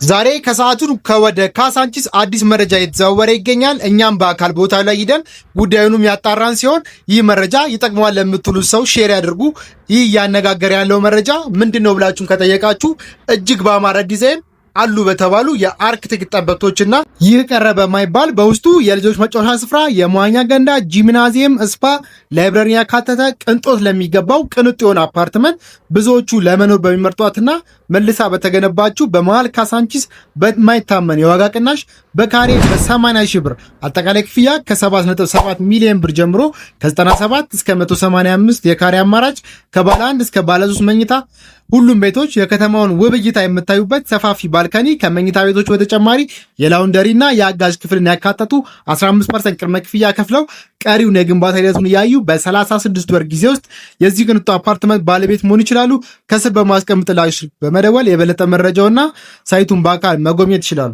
ዛሬ ከሰዓቱን ከወደ ካሳንቺስ አዲስ መረጃ እየተዘዋወረ ይገኛል። እኛም በአካል ቦታ ላይ ሂደን ጉዳዩንም ያጣራን ሲሆን ይህ መረጃ ይጠቅመዋል ለምትሉት ሰው ሼር ያድርጉ። ይህ እያነጋገረ ያለው መረጃ ምንድነው ብላችሁን ከጠየቃችሁ እጅግ በአማረ ዲዛይን አሉ በተባሉ የአርክቴክት ጠበብቶችና ይህ ቀረበ ማይባል በውስጡ የልጆች መጫወቻ ስፍራ፣ የመዋኛ ገንዳ፣ ጂምናዚየም፣ ስፓ፣ ላይብረሪ ያካተተ ቅንጦት ለሚገባው ቅንጡ የሆነ አፓርትመንት ብዙዎቹ ለመኖር በሚመርጧትና መልሳ በተገነባችው በመሃል ካሳንቺስ በማይታመን የዋጋ ቅናሽ በካሬ በ80 ሺህ ብር አጠቃላይ ክፍያ ከ7.7 ሚሊዮን ብር ጀምሮ ከ97 እስከ 185 የካሬ አማራጭ ከባለ 1 እስከ ባለ 3 መኝታ ሁሉም ቤቶች የከተማውን ውብ እይታ የምታዩበት ሰፋፊ ባልከኒ ከመኝታ ቤቶች በተጨማሪ የላውንደሪና የአጋዥ ክፍልን ያካተቱ 15% ቅድመ ክፍያ ከፍለው ቀሪውን የግንባታ ሂደቱን እያዩ በ36 ወር ጊዜ ውስጥ የዚህ ቅንጡ አፓርትመንት ባለቤት መሆን ይችላሉ። ከስር በማስቀምጥላችሁ በመደወል የበለጠ መረጃውና ሳይቱን በአካል መጎብኘት ይችላሉ።